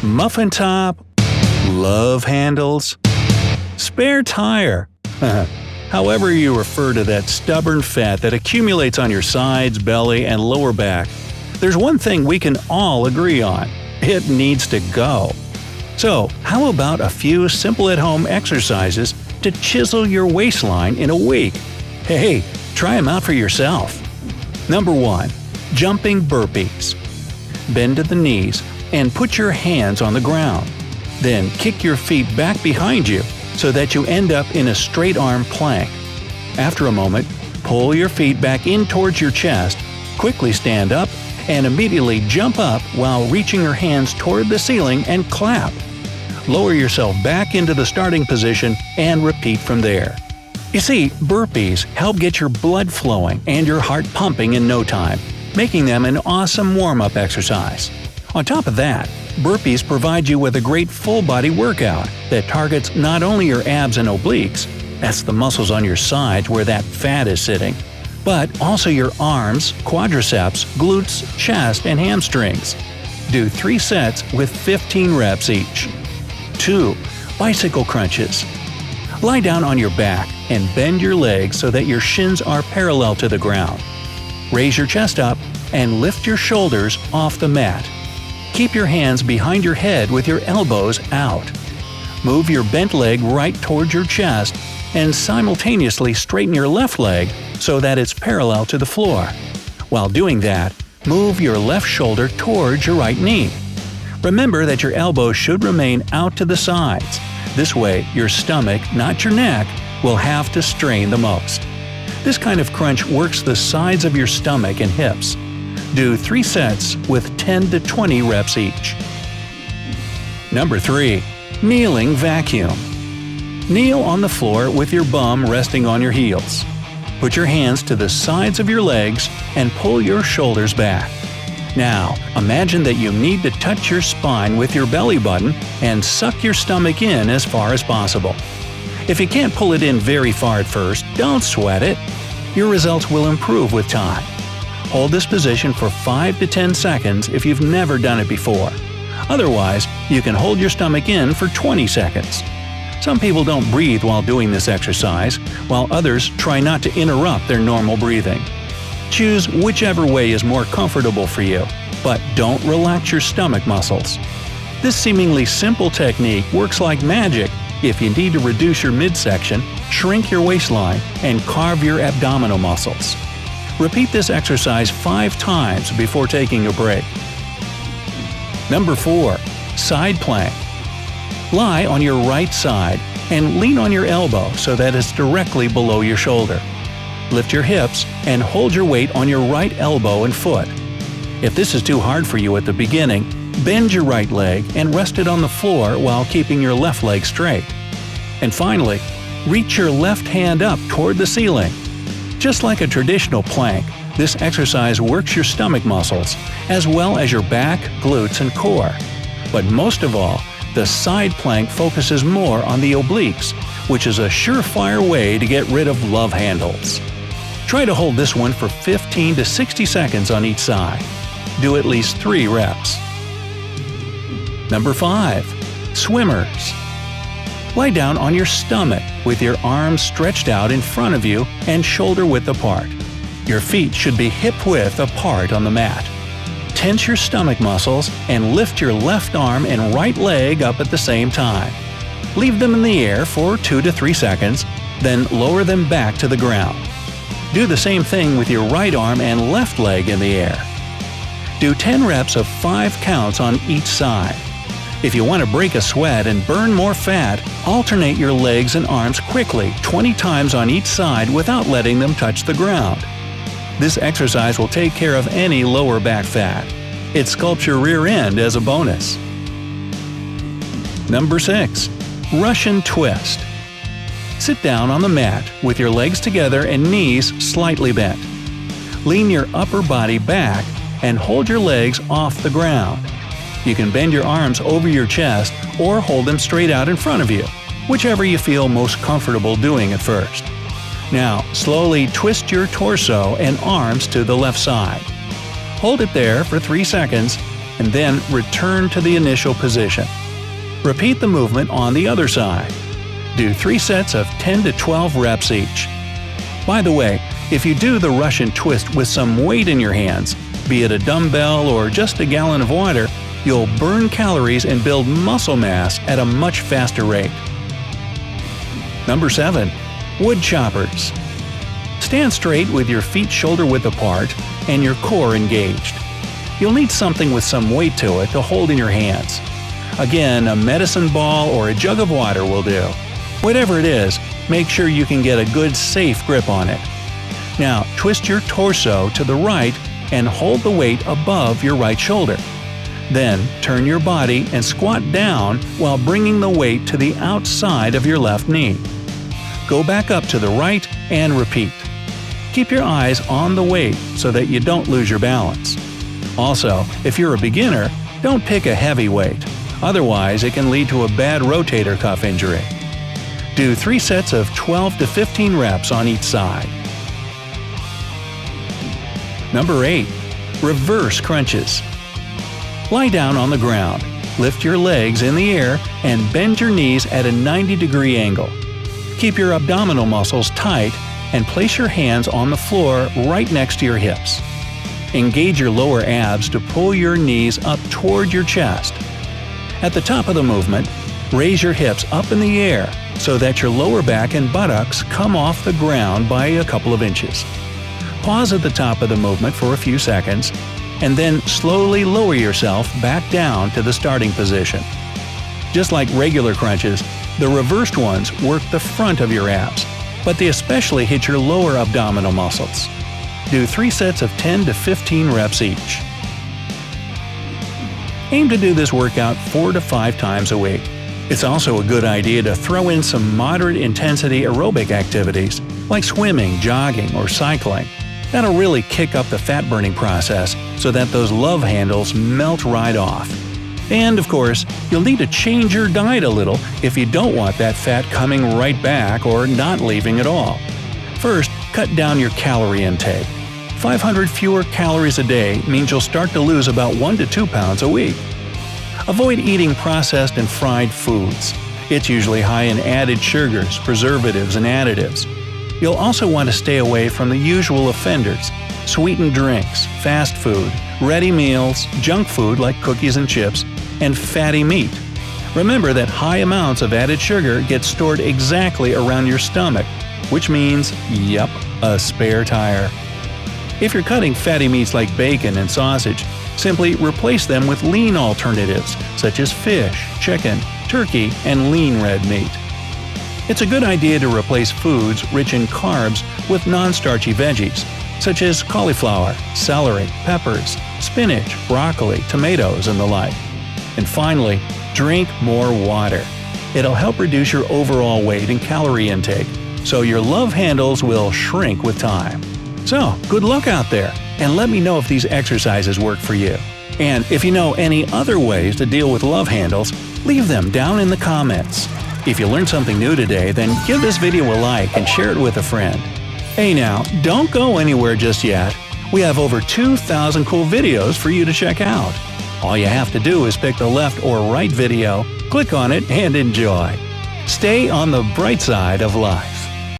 muffin top, love handles, spare tire. However you refer to that stubborn fat that accumulates on your sides, belly, and lower back, there's one thing we can all agree on: it needs to go. So, how about a few simple at-home exercises to chisel your waistline in a week? Hey, try them out for yourself. Number 1. Jumping burpees. Bend to the knees and put your hands on the ground. Then kick your feet back behind you so that you end up in a straight arm plank. After a moment, pull your feet back in towards your chest, quickly stand up, and immediately jump up while reaching your hands toward the ceiling and clap. Lower yourself back into the starting position and repeat from there. You see, burpees help get your blood flowing and your heart pumping in no time, making them an awesome warm-up exercise. On top of that, burpees provide you with a great full-body workout that targets not only your abs and obliques – that's the muscles on your sides where that fat is sitting – but also your arms, quadriceps, glutes, chest, and hamstrings. Do 3 sets with 15 reps each. 2. Bicycle crunches. Lie down on your back and bend your legs so that your shins are parallel to the ground. Raise your chest up and lift your shoulders off the mat. Keep your hands behind your head with your elbows out. Move your bent leg right towards your chest and simultaneously straighten your left leg so that it's parallel to the floor. While doing that, move your left shoulder towards your right knee. Remember that your elbows should remain out to the sides. This way, your stomach, not your neck, will have to strain the most. This kind of crunch works the sides of your stomach and hips. Do 3 sets with 10 to 20 reps each. Number 3. Kneeling vacuum. Kneel on the floor with your bum resting on your heels. Put your hands to the sides of your legs and pull your shoulders back. Now, imagine that you need to touch your spine with your belly button and suck your stomach in as far as possible. If you can't pull it in very far at first, don't sweat it. Your results will improve with time. Hold this position for 5 to 10 seconds if you've never done it before. Otherwise, you can hold your stomach in for 20 seconds. Some people don't breathe while doing this exercise, while others try not to interrupt their normal breathing. Choose whichever way is more comfortable for you, but don't relax your stomach muscles. This seemingly simple technique works like magic if you need to reduce your midsection, shrink your waistline, and carve your abdominal muscles. Repeat this exercise 5 times before taking a break. Number 4. Side plank. Lie on your right side and lean on your elbow so that it's directly below your shoulder. Lift your hips and hold your weight on your right elbow and foot. If this is too hard for you at the beginning, bend your right leg and rest it on the floor while keeping your left leg straight. And finally, reach your left hand up toward the ceiling. Just like a traditional plank, this exercise works your stomach muscles, as well as your back, glutes, and core. But most of all, the side plank focuses more on the obliques, which is a surefire way to get rid of love handles. Try to hold this one for 15 to 60 seconds on each side. Do at least 3 reps. Number 5. Swimmers. Lie down on your stomach with your arms stretched out in front of you and shoulder width apart. Your feet should be hip-width apart on the mat. Tense your stomach muscles and lift your left arm and right leg up at the same time. Leave them in the air for 2 to 3 seconds, then lower them back to the ground. Do the same thing with your right arm and left leg in the air. Do 10 reps of 5 counts on each side. If you want to break a sweat and burn more fat, alternate your legs and arms quickly 20 times on each side without letting them touch the ground. This exercise will take care of any lower back fat. It sculpts your rear end as a bonus. Number 6. Russian twist. Sit down on the mat with your legs together and knees slightly bent. Lean your upper body back and hold your legs off the ground. You can bend your arms over your chest or hold them straight out in front of you, whichever you feel most comfortable doing at first. Now, slowly twist your torso and arms to the left side. Hold it there for 3 seconds, and then return to the initial position. Repeat the movement on the other side. Do 3 sets of 10 to 12 reps each. By the way, if you do the Russian twist with some weight in your hands, be it a dumbbell or just a gallon of water, you'll burn calories and build muscle mass at a much faster rate. Number 7. Woodchoppers. Stand straight with your feet shoulder-width apart and your core engaged. You'll need something with some weight to it to hold in your hands. Again, a medicine ball or a jug of water will do. Whatever it is, make sure you can get a good, safe grip on it. Now, twist your torso to the right and hold the weight above your right shoulder. Then, turn your body and squat down while bringing the weight to the outside of your left knee. Go back up to the right and repeat. Keep your eyes on the weight so that you don't lose your balance. Also, if you're a beginner, don't pick a heavy weight. Otherwise, it can lead to a bad rotator cuff injury. Do 3 sets of 12 to 15 reps on each side. Number 8. Reverse crunches. Lie down on the ground, lift your legs in the air, and bend your knees at a 90-degree angle. Keep your abdominal muscles tight and place your hands on the floor right next to your hips. Engage your lower abs to pull your knees up toward your chest. At the top of the movement, raise your hips up in the air so that your lower back and buttocks come off the ground by a couple of inches. Pause at the top of the movement for a few seconds, and then slowly lower yourself back down to the starting position. Just like regular crunches, the reversed ones work the front of your abs, but they especially hit your lower abdominal muscles. Do 3 sets of 10 to 15 reps each. Aim to do this workout 4 to 5 times a week. It's also a good idea to throw in some moderate intensity aerobic activities like swimming, jogging, or cycling. That'll really kick up the fat-burning process so that those love handles melt right off. And of course, you'll need to change your diet a little if you don't want that fat coming right back or not leaving at all. First, cut down your calorie intake. 500 fewer calories a day means you'll start to lose about 1 to 2 pounds a week. Avoid eating processed and fried foods. It's usually high in added sugars, preservatives, and additives. You'll also want to stay away from the usual offenders: sweetened drinks, fast food, ready meals, junk food like cookies and chips, and fatty meat. Remember that high amounts of added sugar get stored exactly around your stomach, which means, yep, a spare tire. If you're cutting fatty meats like bacon and sausage, simply replace them with lean alternatives such as fish, chicken, turkey, and lean red meat. It's a good idea to replace foods rich in carbs with non-starchy veggies, such as cauliflower, celery, peppers, spinach, broccoli, tomatoes, and the like. And finally, drink more water. It'll help reduce your overall weight and calorie intake, so your love handles will shrink with time. So, good luck out there, and let me know if these exercises work for you. And if you know any other ways to deal with love handles, leave them down in the comments. If you learned something new today, then give this video a like and share it with a friend. Hey now, don't go anywhere just yet. We have over 2,000 cool videos for you to check out. All you have to do is pick the left or right video, click on it, and enjoy. Stay on the bright side of life.